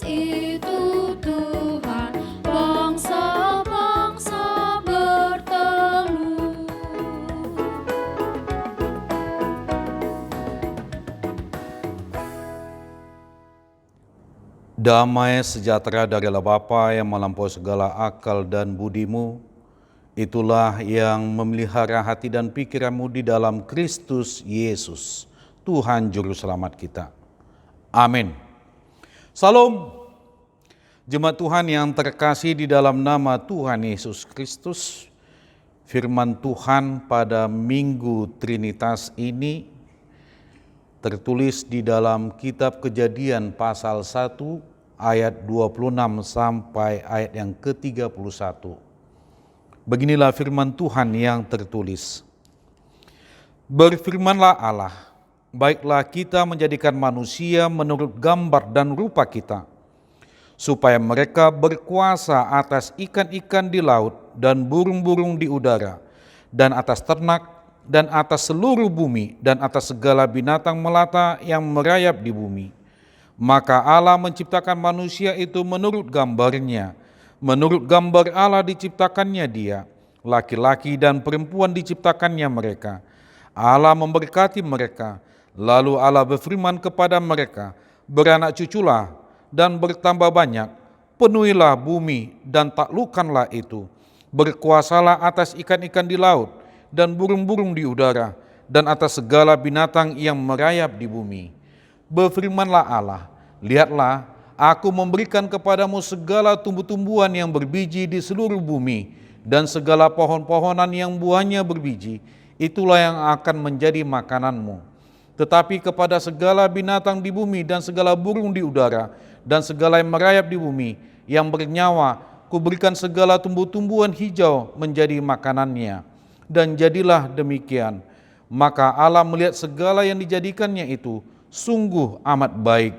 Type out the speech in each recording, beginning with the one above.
itu Tuhan, bangsa-bangsa bertelut. Damai sejahtera dari Allah Bapa yang melampaui segala akal dan budimu, itulah yang memelihara hati dan pikiranmu di dalam Kristus Yesus, Tuhan Juru Selamat kita. Amin. Salam, jemaat Tuhan yang terkasih di dalam nama Tuhan Yesus Kristus. Firman Tuhan pada Minggu Trinitas ini tertulis di dalam kitab Kejadian pasal 1 ayat 26 sampai ayat yang ke-31. Beginilah firman Tuhan yang tertulis. Berfirmanlah Allah, baiklah kita menjadikan manusia menurut gambar dan rupa kita, supaya mereka berkuasa atas ikan-ikan di laut dan burung-burung di udara, dan atas ternak, dan atas seluruh bumi, dan atas segala binatang melata yang merayap di bumi. Maka Allah menciptakan manusia itu menurut gambarnya. Menurut gambar Allah diciptakannya dia, laki-laki dan perempuan diciptakannya mereka. Allah memberkati mereka, lalu Allah berfirman kepada mereka, beranak cuculah dan bertambah banyak, penuhilah bumi dan taklukkanlah itu. Berkuasalah atas ikan-ikan di laut dan burung-burung di udara, dan atas segala binatang yang merayap di bumi. Berfirmanlah Allah, lihatlah, aku memberikan kepadamu segala tumbuh-tumbuhan yang berbiji di seluruh bumi, dan segala pohon-pohonan yang buahnya berbiji, itulah yang akan menjadi makananmu. Tetapi kepada segala binatang di bumi dan segala burung di udara, dan segala yang merayap di bumi, yang bernyawa, kuberikan segala tumbuh-tumbuhan hijau menjadi makanannya. Dan jadilah demikian. Maka Allah melihat segala yang dijadikannya itu sungguh amat baik.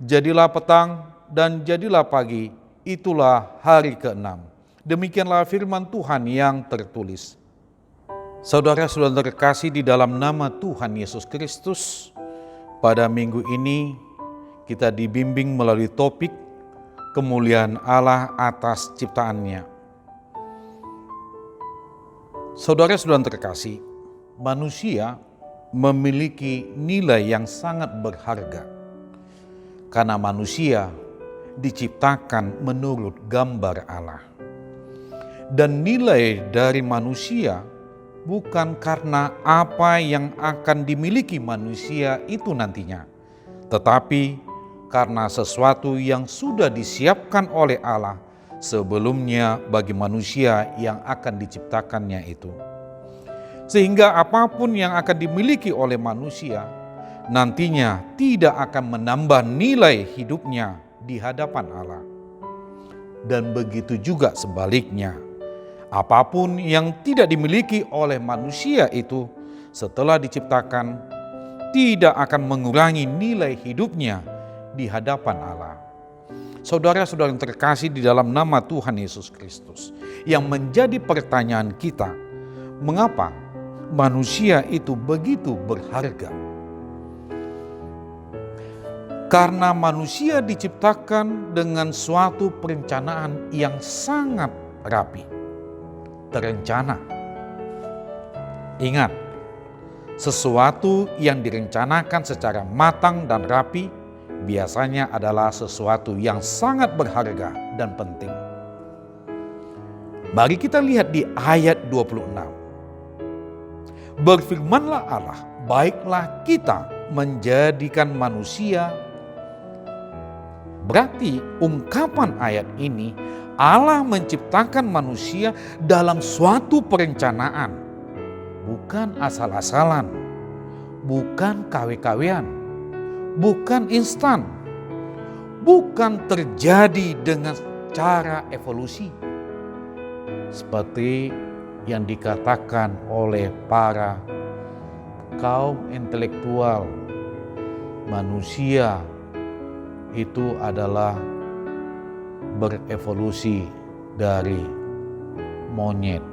Jadilah petang dan jadilah pagi, itulah hari ke-6. Demikianlah firman Tuhan yang tertulis. Saudara-saudara terkasih di dalam nama Tuhan Yesus Kristus, pada minggu ini kita dibimbing melalui topik kemuliaan Allah atas ciptaannya. Saudara-saudara terkasih, manusia memiliki nilai yang sangat berharga karena manusia diciptakan menurut gambar Allah. Dan nilai dari manusia bukan karena apa yang akan dimiliki manusia itu nantinya, tetapi karena sesuatu yang sudah disiapkan oleh Allah sebelumnya bagi manusia yang akan diciptakannya itu. Sehingga apapun yang akan dimiliki oleh manusia nantinya tidak akan menambah nilai hidupnya di hadapan Allah. Dan begitu juga sebaliknya, apapun yang tidak dimiliki oleh manusia itu setelah diciptakan tidak akan mengurangi nilai hidupnya di hadapan Allah. Saudara-saudara yang terkasih di dalam nama Tuhan Yesus Kristus, yang menjadi pertanyaan kita, mengapa manusia itu begitu berharga? Karena manusia diciptakan dengan suatu perencanaan yang sangat rapi, terencana. Ingat, sesuatu yang direncanakan secara matang dan rapi biasanya adalah sesuatu yang sangat berharga dan penting. Mari kita lihat di ayat 26. Berfirmanlah Allah, baiklah kita menjadikan manusia. Berarti ungkapan ayat ini, Allah menciptakan manusia dalam suatu perencanaan. Bukan asal-asalan, bukan kawe-kawean, bukan instan, bukan terjadi dengan cara evolusi. Seperti yang dikatakan oleh para kaum intelektual, manusia itu adalah berevolusi dari monyet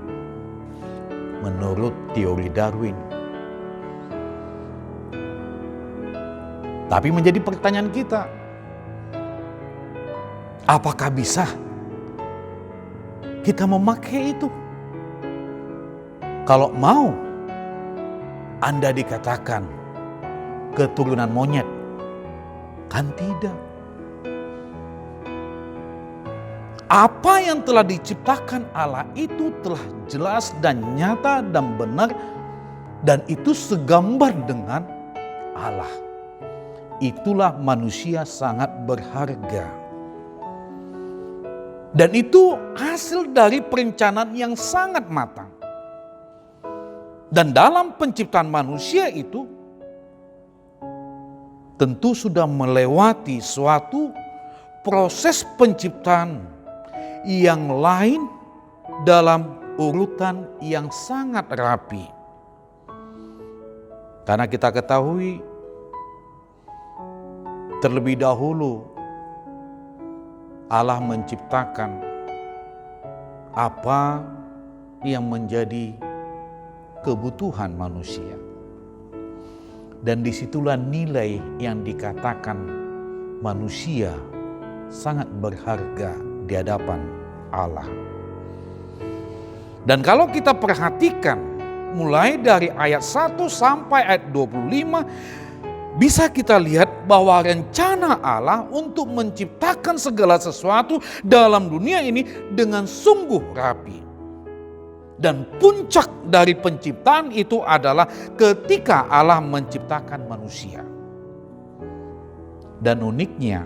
menurut teori Darwin. Tapi menjadi pertanyaan kita, Apakah bisa kita memakai itu? Kalau mau, Anda dikatakan keturunan monyet. Kan tidak. Apa yang telah diciptakan Allah itu telah jelas dan nyata dan benar, dan itu segambar dengan Allah. Itulah manusia sangat berharga. Dan itu hasil dari perencanaan yang sangat matang. Dan dalam penciptaan manusia itu tentu sudah melewati suatu proses penciptaan yang lain dalam urutan yang sangat rapi. Karena kita ketahui terlebih dahulu Allah menciptakan apa yang menjadi kebutuhan manusia. Dan disitulah nilai yang dikatakan manusia sangat berharga di hadapan Allah. Dan kalau kita perhatikan mulai dari ayat 1 sampai ayat 25, bisa kita lihat bahwa rencana Allah untuk menciptakan segala sesuatu dalam dunia ini dengan sungguh rapi. Dan puncak dari penciptaan itu adalah ketika Allah menciptakan manusia. Dan uniknya,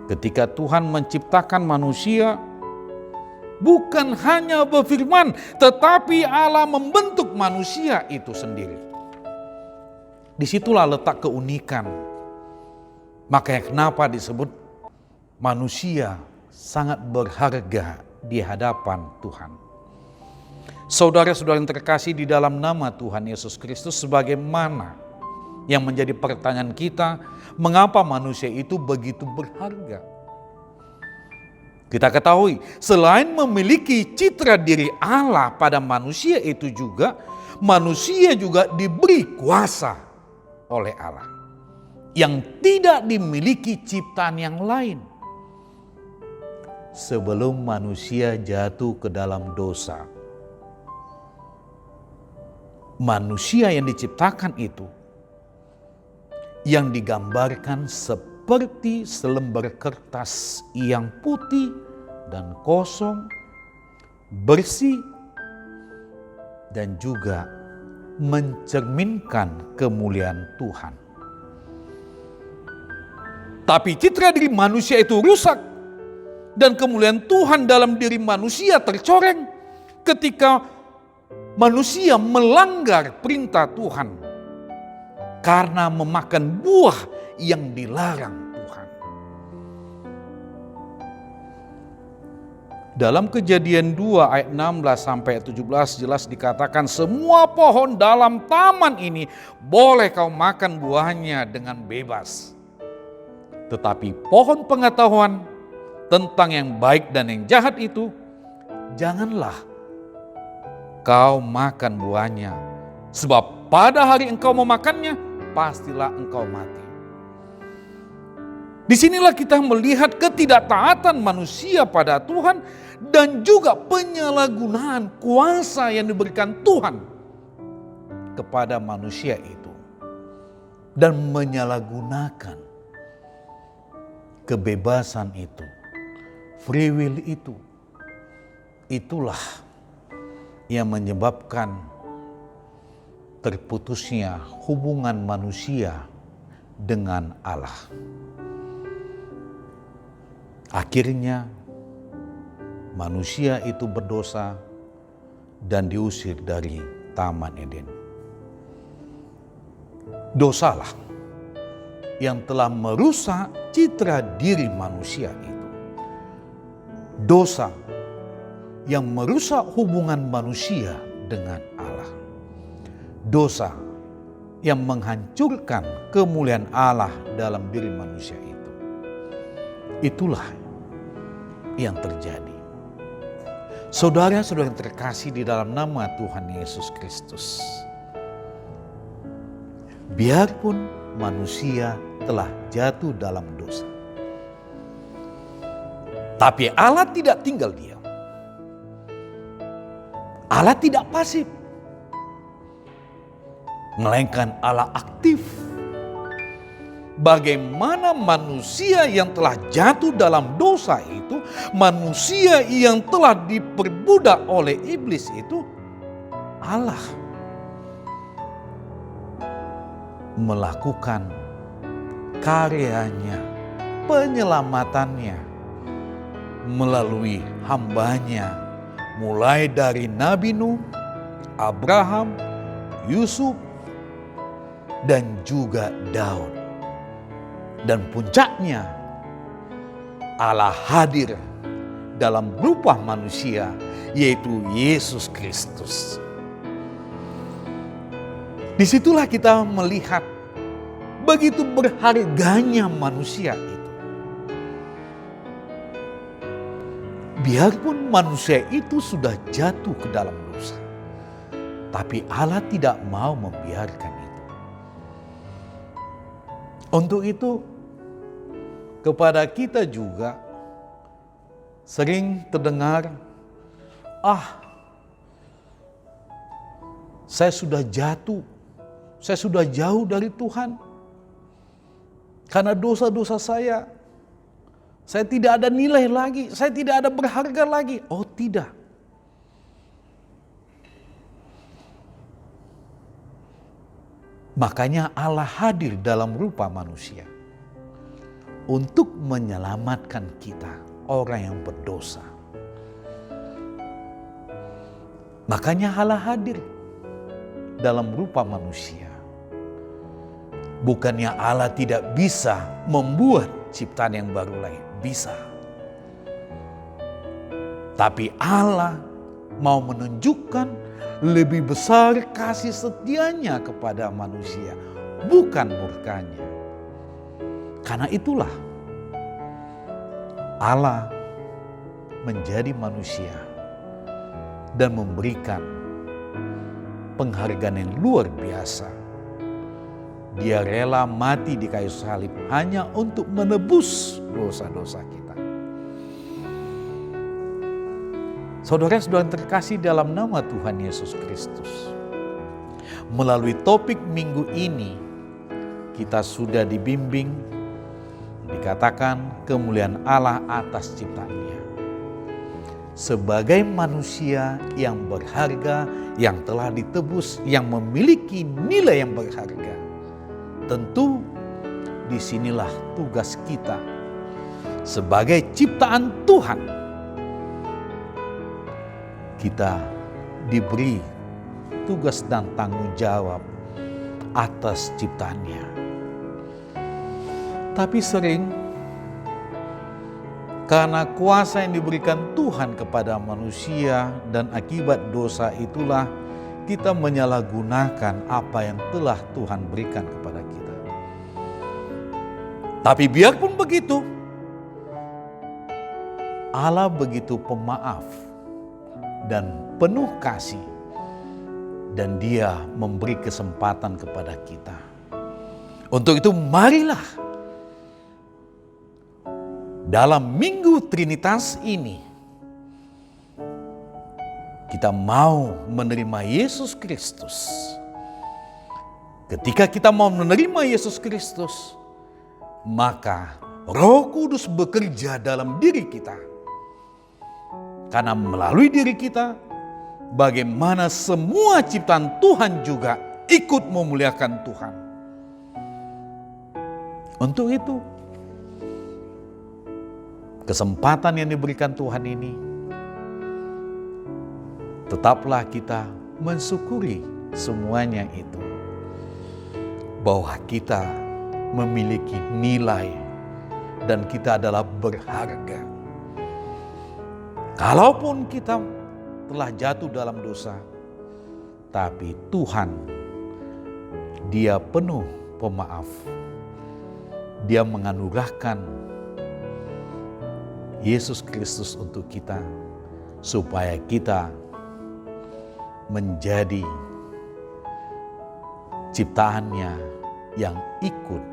ketika Tuhan menciptakan manusia, bukan hanya berfirman, tetapi Allah membentuk manusia itu sendiri. Disitulah letak keunikan. Makanya kenapa disebut manusia sangat berharga di hadapan Tuhan. Saudara-saudara yang terkasih di dalam nama Tuhan Yesus Kristus, sebagaimana yang menjadi pertanyaan kita, mengapa manusia itu begitu berharga? Kita ketahui, selain memiliki citra diri Allah pada manusia itu juga, manusia juga diberi kuasa oleh Allah yang tidak dimiliki ciptaan yang lain. Sebelum manusia jatuh ke dalam dosa, manusia yang diciptakan itu yang digambarkan seperti selembar kertas yang putih dan kosong, bersih, dan juga mencerminkan kemuliaan Tuhan. Tapi citra diri manusia itu rusak. Dan kemuliaan Tuhan dalam diri manusia tercoreng ketika manusia melanggar perintah Tuhan karena memakan buah yang dilarang Tuhan. Dalam Kejadian 2 ayat 16 sampai 17 jelas dikatakan, semua pohon dalam taman ini boleh kau makan buahnya dengan bebas. Tetapi pohon pengetahuan tentang yang baik dan yang jahat itu, janganlah kau makan buahnya. Sebab pada hari engkau memakannya, pastilah engkau mati. Disinilah kita melihat ketidaktaatan manusia pada Tuhan dan juga penyalahgunaan kuasa yang diberikan Tuhan kepada manusia itu. Dan menyalahgunakan kebebasan itu. Free will itu, itulah yang menyebabkan terputusnya hubungan manusia dengan Allah. Akhirnya manusia itu berdosa dan diusir dari Taman Eden. Dosalah yang telah merusak citra diri manusia itu. Dosa yang merusak hubungan manusia dengan Allah. Dosa yang menghancurkan kemuliaan Allah dalam diri manusia itu. Itulah yang terjadi. Saudara-saudara yang terkasih di dalam nama Tuhan Yesus Kristus, biarpun manusia telah jatuh dalam dosa, Tapi Allah tidak tinggal diam. Allah tidak pasif. Melainkan Allah aktif. Bagaimana manusia yang telah jatuh dalam dosa itu, manusia yang telah diperbudak oleh iblis itu, Allah melakukan karyanya, penyelamatannya melalui hambanya, mulai dari Nabi Nuh, Abraham, Yusuf, dan juga Daud. Dan puncaknya, Allah hadir dalam rupa manusia, yaitu Yesus Kristus. Disitulah kita melihat begitu berharganya manusia itu. Biarpun manusia itu sudah jatuh ke dalam dosa, tapi Allah tidak mau membiarkan itu. Untuk itu, kepada kita juga sering terdengar, saya sudah jatuh, saya sudah jauh dari Tuhan. Karena dosa-dosa saya tidak ada nilai lagi, saya tidak ada berharga lagi. Oh tidak. Makanya Allah hadir dalam rupa manusia untuk menyelamatkan kita, orang yang berdosa. Makanya Allah hadir dalam rupa manusia. Bukannya Allah tidak bisa membuat ciptaan yang baru lagi, bisa. Tapi Allah mau menunjukkan lebih besar kasih setianya kepada manusia, bukan murkanya. Karena itulah Allah menjadi manusia dan memberikan penghargaan yang luar biasa. Dia rela mati di kayu salib hanya untuk menebus dosa-dosa kita. Saudara-saudara terkasih dalam nama Tuhan Yesus Kristus. Melalui topik minggu ini, kita sudah dibimbing, dikatakan kemuliaan Allah atas ciptaannya. Sebagai manusia yang berharga, yang telah ditebus, yang memiliki nilai yang berharga. Tentu disinilah tugas kita sebagai ciptaan Tuhan. Kita diberi tugas dan tanggung jawab atas ciptaannya. Tapi sering karena kuasa yang diberikan Tuhan kepada manusia dan akibat dosa itulah kita menyalahgunakan apa yang telah Tuhan berikan kepada kita. Tapi biarpun begitu, Allah begitu pemaaf dan penuh kasih, dan Dia memberi kesempatan kepada kita. Untuk itu marilah dalam Minggu Trinitas ini kita mau menerima Yesus Kristus. Ketika kita mau menerima Yesus Kristus, maka Roh Kudus bekerja dalam diri kita. Karena melalui diri kita, bagaimana semua ciptaan Tuhan juga ikut memuliakan Tuhan. Untuk itu, kesempatan yang diberikan Tuhan ini, tetaplah kita mensyukuri semuanya itu. Bahwa kita memiliki nilai dan kita adalah berharga. Kalaupun kita telah jatuh dalam dosa, tapi Tuhan, Dia penuh pemaaf. Dia menganugerahkan Yesus Kristus untuk kita, supaya kita menjadi ciptaannya yang ikut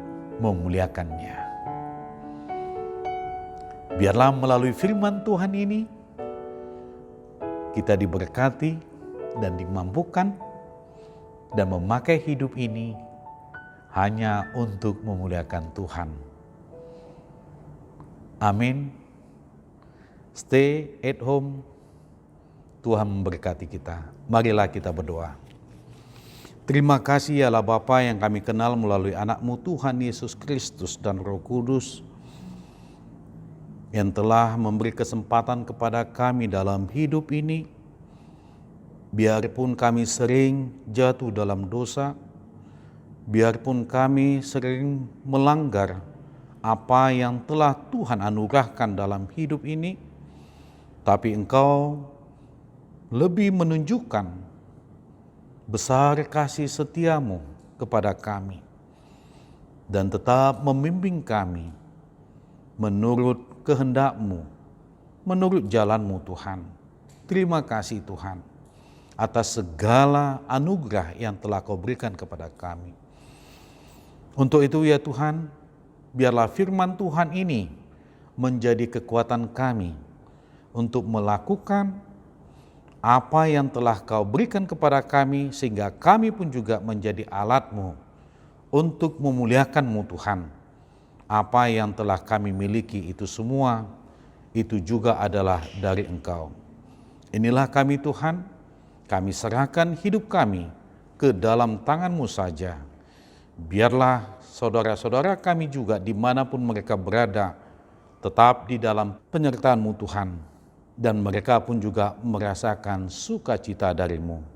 memuliakannya. Biarlah melalui firman Tuhan ini, kita diberkati dan dimampukan dan memakai hidup ini hanya untuk memuliakan Tuhan. Amin. Stay at home. Tuhan memberkati kita. Marilah kita berdoa. Terima kasih ya Allah Bapa yang kami kenal melalui anak-Mu Tuhan Yesus Kristus dan Roh Kudus yang telah memberi kesempatan kepada kami dalam hidup ini. Biarpun kami sering jatuh dalam dosa, biarpun kami sering melanggar apa yang telah Tuhan anugerahkan dalam hidup ini, tapi Engkau lebih menunjukkan besar kasih setiamu kepada kami dan tetap membimbing kami menurut kehendak-Mu, menurut jalan-Mu Tuhan. Terima kasih Tuhan atas segala anugerah yang telah Kau berikan kepada kami. Untuk itu ya Tuhan, biarlah firman Tuhan ini menjadi kekuatan kami untuk melakukan apa yang telah Kau berikan kepada kami, sehingga kami pun juga menjadi alat-Mu untuk memuliakan-Mu Tuhan. Apa yang telah kami miliki itu semua, itu juga adalah dari Engkau. Inilah kami Tuhan, kami serahkan hidup kami ke dalam tangan-Mu saja. Biarlah saudara-saudara kami juga dimanapun mereka berada, tetap di dalam penyertaan-Mu Tuhan, dan mereka pun juga merasakan sukacita dari-Mu.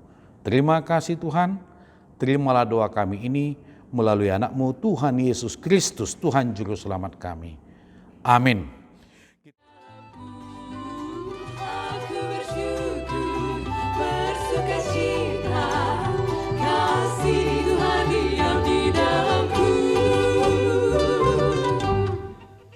Terima kasih Tuhan, terimalah doa kami ini melalui anak-Mu Tuhan Yesus Kristus, Tuhan Juru Selamat kami. Amin.